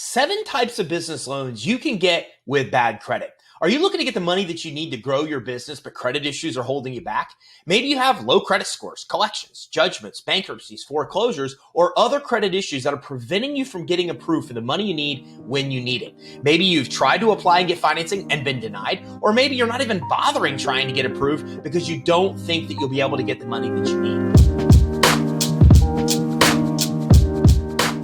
7 types of business loans you can get with bad credit. Are you looking to get the money that you need to grow your business, but credit issues are holding you back? Maybe you have low credit scores, collections, judgments, bankruptcies, foreclosures, or other credit issues that are preventing you from getting approved for the money you need when you need it. Maybe you've tried to apply and get financing and been denied, or maybe you're not even bothering trying to get approved because you don't think that you'll be able to get the money that you need.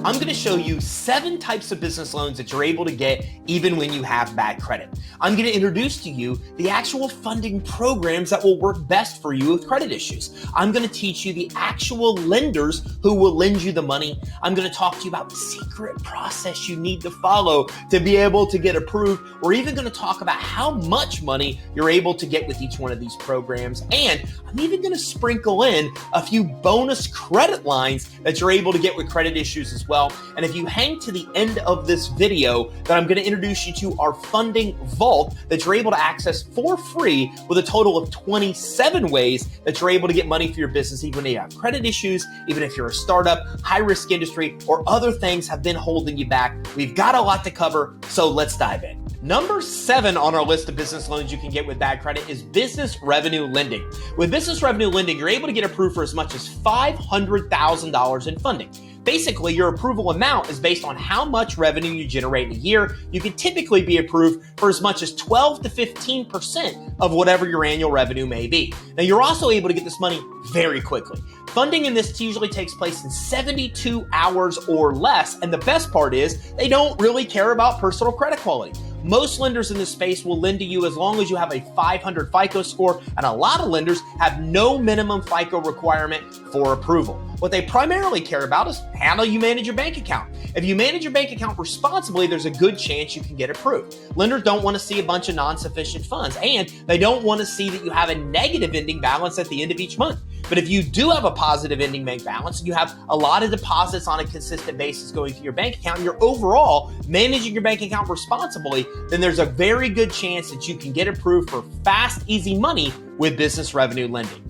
I'm going to show you 7 types of business loans that you're able to get even when you have bad credit. I'm going to introduce to you the actual funding programs that will work best for you with credit issues. I'm going to teach you the actual lenders who will lend you the money. I'm going to talk to you about the secret process you need to follow to be able to get approved. We're even going to talk about how much money you're able to get with each one of these programs. And I'm even going to sprinkle in a few bonus credit lines that you're able to get with credit issues as well. And if you hang to the end of this video, then I'm going to introduce you to our funding vault that you're able to access for free with a total of 27 ways that you're able to get money for your business, even when you have credit issues, even if you're a startup, high-risk industry, or other things have been holding you back. We've got a lot to cover, so let's dive in. Number 7 on our list of business loans you can get with bad credit is business revenue lending. With business revenue lending, you're able to get approved for as much as $500,000 in funding. Basically, your approval amount is based on how much revenue you generate in a year. You can typically be approved for as much as 12 to 15% of whatever your annual revenue may be. Now, you're also able to get this money very quickly. Funding in this usually takes place in 72 hours or less, and the best part is they don't really care about personal credit quality. Most lenders in this space will lend to you as long as you have a 500 FICO score, and a lot of lenders have no minimum FICO requirement for approval. What they primarily care about is how you manage your bank account. If you manage your bank account responsibly, there's a good chance you can get approved. Lenders don't want to see a bunch of non-sufficient funds, and they don't want to see that you have a negative ending balance at the end of each month. But if you do have a positive ending bank balance and you have a lot of deposits on a consistent basis going through your bank account, and you're overall managing your bank account responsibly, then there's a very good chance that you can get approved for fast, easy money with business revenue lending.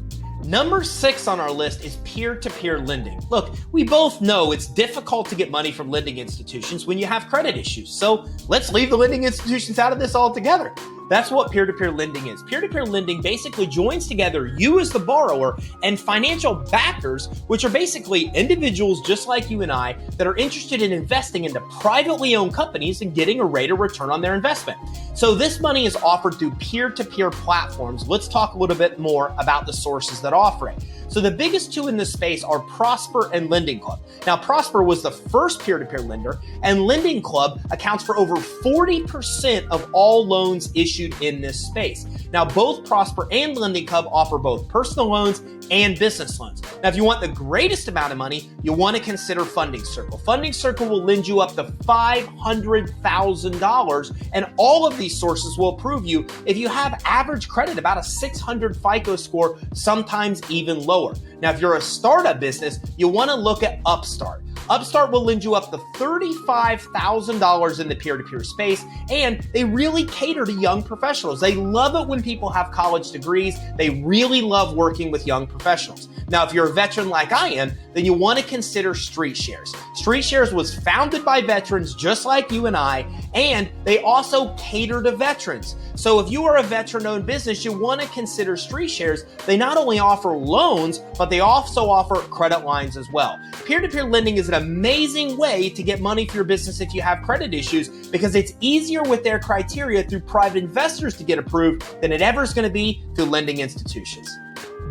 Number 6 on our list is peer-to-peer lending. Look, we both know it's difficult to get money from lending institutions when you have credit issues. So let's leave the lending institutions out of this altogether. That's what peer-to-peer lending is. Peer-to-peer lending basically joins together you as the borrower and financial backers, which are basically individuals just like you and I that are interested in investing into privately owned companies and getting a rate of return on their investment. So this money is offered through peer-to-peer platforms. Let's talk a little bit more about the sources that offer it. So the biggest 2 in this space are Prosper and Lending Club. Now, Prosper was the first peer-to-peer lender, and Lending Club accounts for over 40% of all loans issued in this space. Now, both Prosper and Lending Club offer both personal loans and business loans. Now, if you want the greatest amount of money, you want to consider Funding Circle. Funding Circle will lend you up to $500,000, and all of these sources will approve you if you have average credit, about a 600 FICO score, sometimes even lower. Now, if you're a startup business, you want to look at Upstart. Upstart will lend you up to $35,000 in the peer-to-peer space, and they really cater to young professionals. They love it when people have college degrees. They really love working with young professionals. Now, if you're a veteran like I am, then you want to consider Street Shares. Street Shares was founded by veterans just like you and I, and they also cater to veterans. So if you are a veteran-owned business, you want to consider Street Shares. They not only offer loans, but they also offer credit lines as well. Peer-to-peer lending is an amazing way to get money for your business if you have credit issues, because it's easier with their criteria through private investors to get approved than it ever is going to be through lending institutions.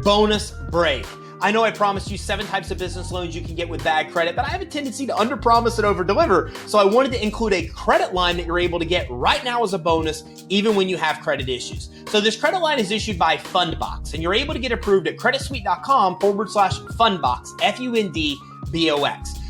Bonus break. I know I promised you 7 types of business loans you can get with bad credit, but I have a tendency to underpromise and overdeliver. So I wanted to include a credit line that you're able to get right now as a bonus, even when you have credit issues. So this credit line is issued by Fundbox, and you're able to get approved at creditsuite.com/Fundbox, Fundbox.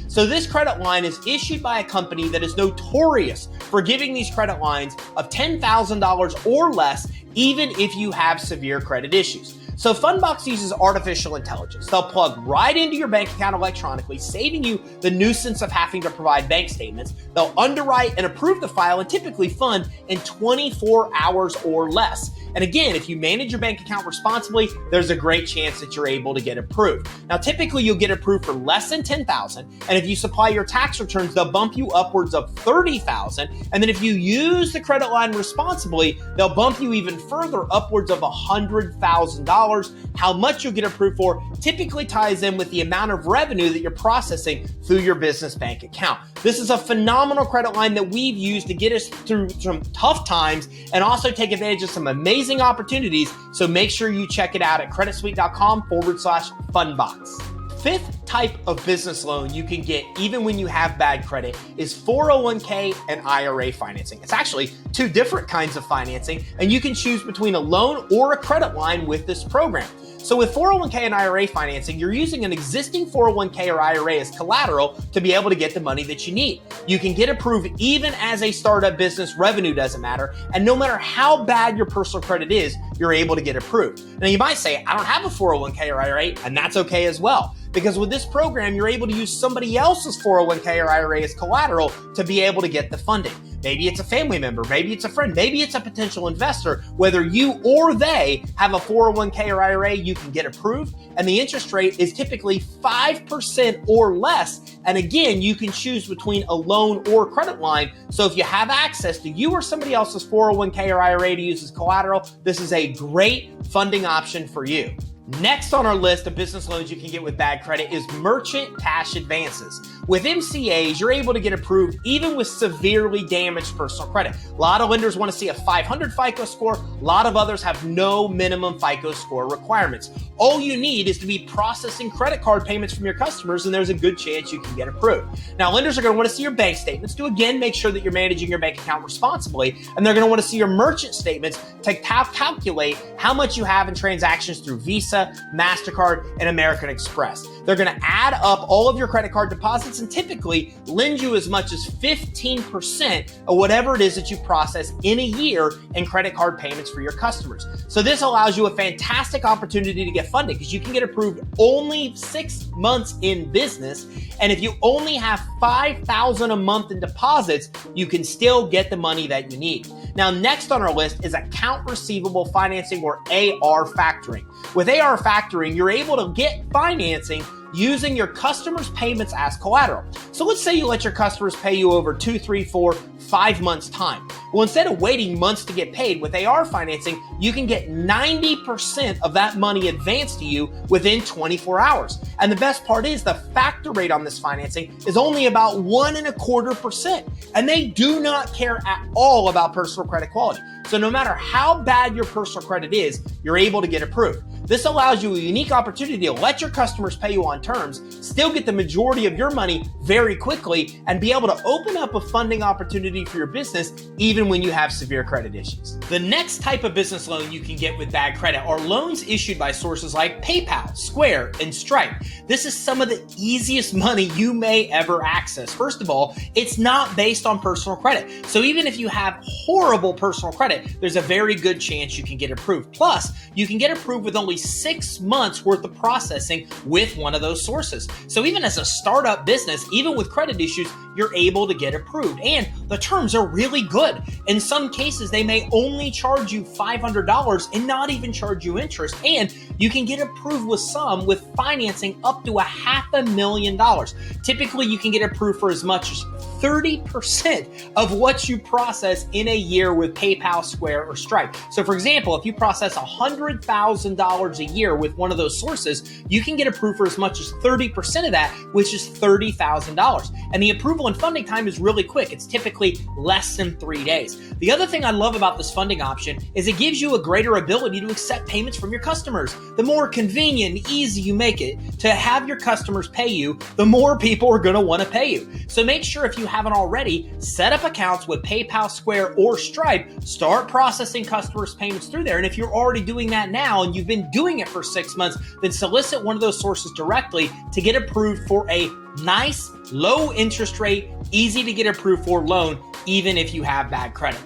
So this credit line is issued by a company that is notorious for giving these credit lines of $10,000 or less, even if you have severe credit issues. So Fundbox uses artificial intelligence. They'll plug right into your bank account electronically, saving you the nuisance of having to provide bank statements. They'll underwrite and approve the file and typically fund in 24 hours or less. And again, if you manage your bank account responsibly, there's a great chance that you're able to get approved. Now, typically you'll get approved for less than $10,000. And if you supply your tax returns, they'll bump you upwards of $30,000. And then if you use the credit line responsibly, they'll bump you even further upwards of $100,000. How much you'll get approved for typically ties in with the amount of revenue that you're processing through your business bank account. This is a phenomenal credit line that we've used to get us through some tough times and also take advantage of some amazing opportunities. So make sure you check it out at creditsuite.com/fundbox. Fifth type of business loan you can get even when you have bad credit is 401k and IRA financing. It's actually two different kinds of financing, and you can choose between a loan or a credit line with this program. So with 401k and IRA financing, you're using an existing 401k or IRA as collateral to be able to get the money that you need. You can get approved even as a startup business. Revenue doesn't matter. And no matter how bad your personal credit is, you're able to get approved. Now you might say, I don't have a 401k or IRA, and that's okay as well. Because with this program, you're able to use somebody else's 401k or IRA as collateral to be able to get the funding. Maybe it's a family member, maybe it's a friend, maybe it's a potential investor. Whether you or they have a 401k or IRA, you can get approved. And the interest rate is typically 5% or less. And again, you can choose between a loan or credit line. So if you have access to you or somebody else's 401k or IRA to use as collateral, this is a great funding option for you. Next on our list of business loans you can get with bad credit is merchant cash advances. With MCAs, you're able to get approved even with severely damaged personal credit. A lot of lenders want to see a 500 FICO score. A lot of others have no minimum FICO score requirements. All you need is to be processing credit card payments from your customers, and there's a good chance you can get approved. Now, lenders are going to want to see your bank statements to, again, make sure that you're managing your bank account responsibly, and they're going to want to see your merchant statements to calculate how much you have in transactions through Visa, MasterCard, and American Express. They're going to add up all of your credit card deposits and typically lend you as much as 15% of whatever it is that you process in a year in credit card payments for your customers. So this allows you a fantastic opportunity to get funding because you can get approved only 6 months in business. And if you only have $5,000 a month in deposits, you can still get the money that you need. Now, next on our list is account receivable financing, or AR factoring. With AR factoring, you're able to get financing using your customers' payments as collateral. So let's say you let your customers pay you over 2, 3, 4, 5 months' time. Well, instead of waiting months to get paid, with AR financing, you can get 90% of that money advanced to you within 24 hours. And the best part is the factor rate on this financing is only about 1.25%. And they do not care at all about personal credit quality. So no matter how bad your personal credit is, you're able to get approved. This allows you a unique opportunity to let your customers pay you on terms, still get the majority of your money very quickly, and be able to open up a funding opportunity for your business even when you have severe credit issues. The next type of business loan you can get with bad credit are loans issued by sources like PayPal, Square, and Stripe. This is some of the easiest money you may ever access. First of all, it's not based on personal credit. So even if you have horrible personal credit, there's a very good chance you can get approved. Plus, you can get approved with only 6 months worth of processing with one of those sources. So even as a startup business, even with credit issues, you're able to get approved. And the terms are really good. In some cases, they may only charge you $500 and not even charge you interest. And you can get approved with some with financing up to $500,000. Typically, you can get approved for as much as 30% of what you process in a year with PayPal, Square, or Stripe. So for example, if you process $100,000 a year with one of those sources, you can get approved for as much as 30% of that, which is $30,000. And the approval and funding time is really quick. It's typically less than 3 days. The other thing I love about this funding option is it gives you a greater ability to accept payments from your customers. The more convenient and easy you make it to have your customers pay you, the more people are going to want to pay you. So make sure, if you haven't already, set up accounts with PayPal, Square, or Stripe. Start processing customers' payments through there. And if you're already doing that now and you've been doing it for 6 months, then solicit one of those sources directly to get approved for a nice, low interest rate, easy to get approved for loan, even if you have bad credit.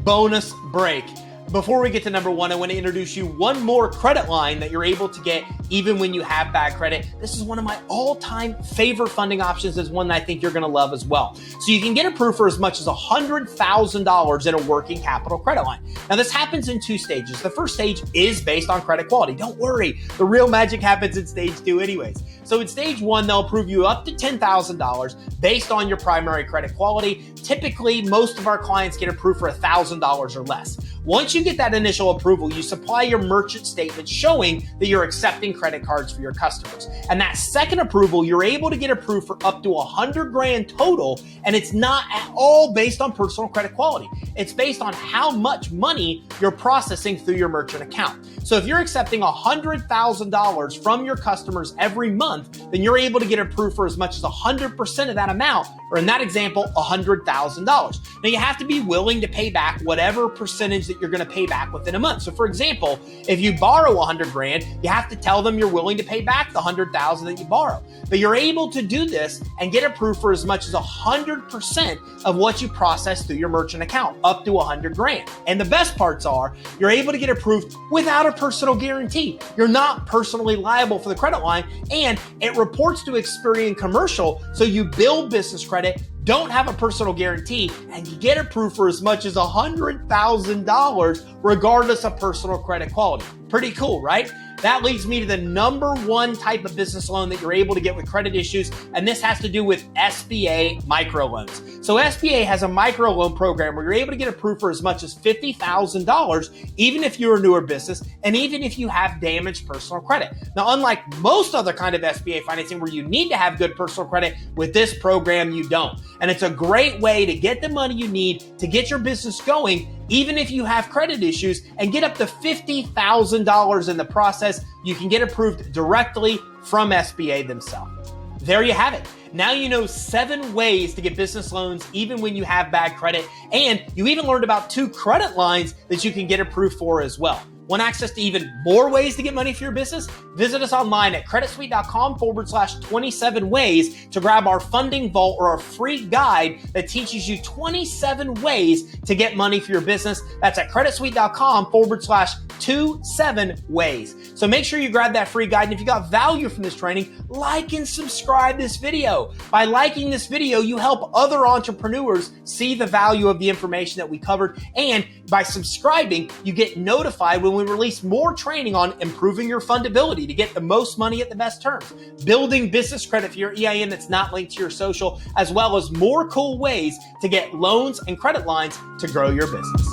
Bonus break. Before we get to number one, I want to introduce you one more credit line that you're able to get even when you have bad credit. This is one of my all-time favorite funding options. Is one that I think you're going to love as well. So you can get approved for as much as $100,000 in a working capital credit line. Now this happens in two stages. The first stage is based on credit quality. Don't worry, the real magic happens in stage two anyways. So in stage one, they'll approve you up to $10,000 based on your primary credit quality. Typically, most of our clients get approved for $1,000 or less. Once you get that initial approval, you supply your merchant statement showing that you're accepting credit cards for your customers. And that second approval, you're able to get approved for up to $100,000 total. And it's not at all based on personal credit quality. It's based on how much money you're processing through your merchant account. So if you're accepting $100,000 from your customers every month, then you're able to get approved for as much as 100% of that amount, or in that example, $100,000. Now you have to be willing to pay back whatever percentage that you're going to pay back within a month. So for example, if you borrow $100,000, you have to tell them you're willing to pay back the $100,000 that you borrow. But you're able to do this and get approved for as much as 100% of what you process through your merchant account, up to $100,000. And the best parts are you're able to get approved without a personal guarantee. You're not personally liable for the credit line, and it reports to Experian Commercial, so you build business credit, don't have a personal guarantee, and you get approved for as much as $100,000 regardless of personal credit quality. Pretty cool, right? That leads me to the number one type of business loan that you're able to get with credit issues, and this has to do with SBA Micro Loans. So SBA has a micro loan program where you're able to get approved for as much as $50,000, even if you're a newer business and even if you have damaged personal credit. Now, unlike most other kind of SBA financing where you need to have good personal credit, with this program you don't. And it's a great way to get the money you need to get your business going, even if you have credit issues, and get up to $50,000 in the process. You can get approved directly from SBA themselves. There you have it. Now you know 7 ways to get business loans even when you have bad credit, and you even learned about 2 credit lines that you can get approved for as well. Want access to even more ways to get money for your business? Visit us online at creditsuite.com/27 ways to grab our funding vault or our free guide that teaches you 27 ways to get money for your business. That's at creditsuite.com/27 ways. So make sure you grab that free guide. And if you got value from this training, like and subscribe this video. By liking this video, you help other entrepreneurs see the value of the information that we covered. And by subscribing, you get notified when we release more training on improving your fundability to get the most money at the best terms, building business credit for your EIN that's not linked to your social, as well as more cool ways to get loans and credit lines to grow your business.